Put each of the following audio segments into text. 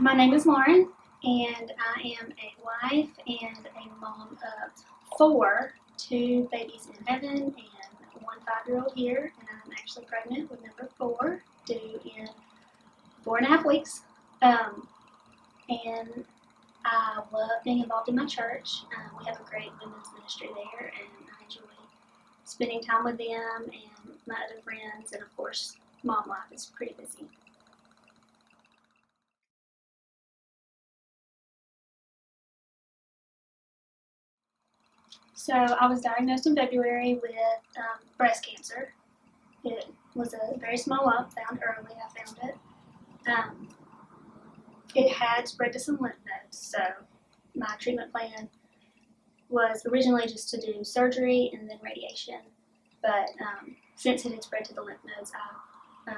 My name is Lauren, and I am a wife and a mom of four, two babies in heaven and one 5-year-old here, and I'm actually pregnant with number 4, due in 4.5 weeks. And I love being involved in my church. We have a great women's ministry there, and I enjoy spending time with them and my other friends, and of course, mom life is pretty busy. So I was diagnosed in February with breast cancer. It was a very small lump, found early. I found it. Um, it had spread to some lymph nodes, so my treatment plan was originally just to do surgery and then radiation. But since it had spread to the lymph nodes, I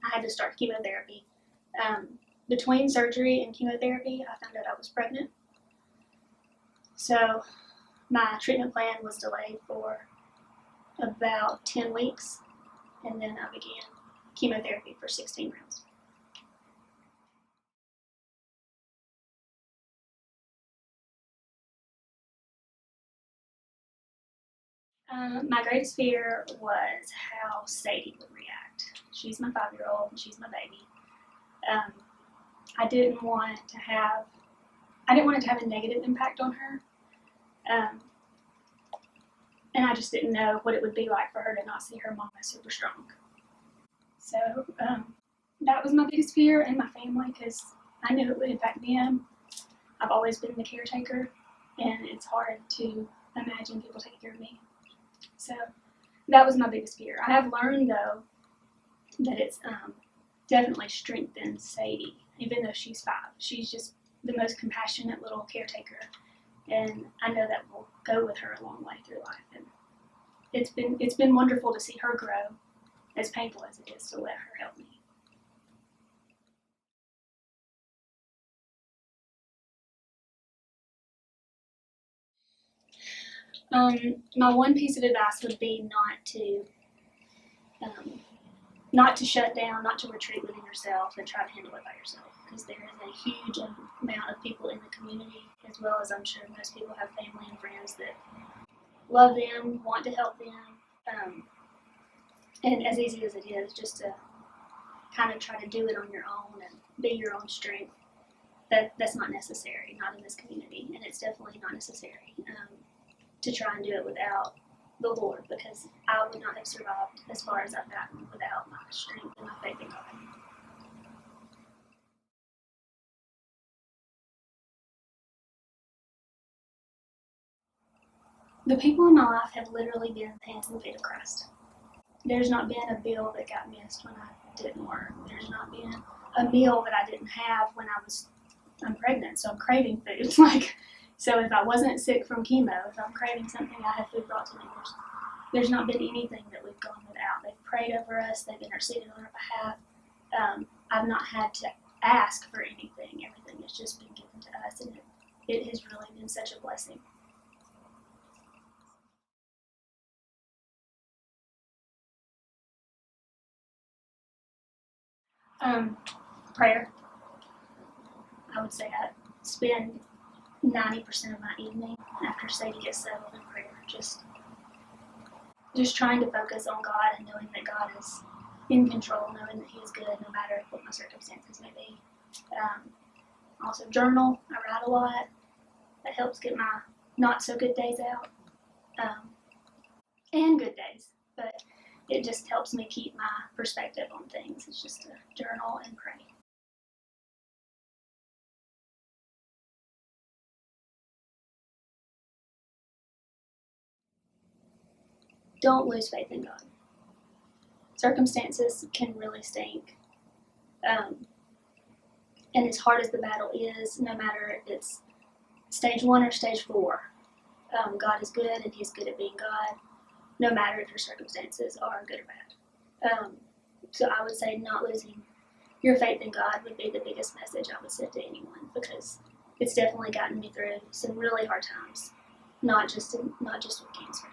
had to start chemotherapy. Between surgery and chemotherapy, I found out I was pregnant. So my treatment plan was delayed for about 10 weeks, and then I began chemotherapy for 16 rounds. My greatest fear was how Sadie would react. She's my 5-year-old and she's my baby. I didn't want it to have a negative impact on her. And I just didn't know what it would be like for her to not see her mama super strong. So that was my biggest fear, and my family, because I knew it would impact them. I've always been the caretaker, and it's hard to imagine people taking care of me. So that was my biggest fear. I have learned, though, that it's definitely strengthened Sadie, even though she's 5. She's just the most compassionate little caretaker, and I know that will go with her a long way through life. And it's been wonderful to see her grow, as painful as it is to let her help me. My one piece of advice would be not to shut down, not to retreat within yourself and try to handle it by yourself, because there is a huge amount of people in the community, as well as I'm sure most people have family and friends that love them, want to help them, and as easy as it is, just to kind of try to do it on your own and be your own strength, that's not necessary, not in this community, and it's definitely not necessary to try and do it without the Lord, because I would not have survived as far as I've gotten without my strength and my faith in God. The people in my life have literally been the hands and feet of Christ. There's not been a bill that got missed when I didn't work. There's not been a meal that I didn't have when I'm pregnant, so I'm craving food. So if I wasn't sick from chemo, if I'm craving something, I have food brought to me. There's not been anything that we've gone without. They've prayed over us. They've interceded on our behalf. I've not had to ask for anything. Everything has just been given to us, and it has really been such a blessing. Prayer. I would say I spend 90% of my evening after Sadie gets settled in prayer, just trying to focus on God and knowing that God is in control, knowing that He is good no matter what my circumstances may be. Also journal. I write a lot. That helps get my not so good days out, and good days, but it just helps me keep my perspective on things. It's just to journal and pray. Don't lose faith in God. Circumstances can really stink. And as hard as the battle is, no matter if it's stage 1 or stage 4, God is good, and He's good at being God, no matter if your circumstances are good or bad. So I would say not losing your faith in God would be the biggest message I would send to anyone, because it's definitely gotten me through some really hard times, not just with cancer.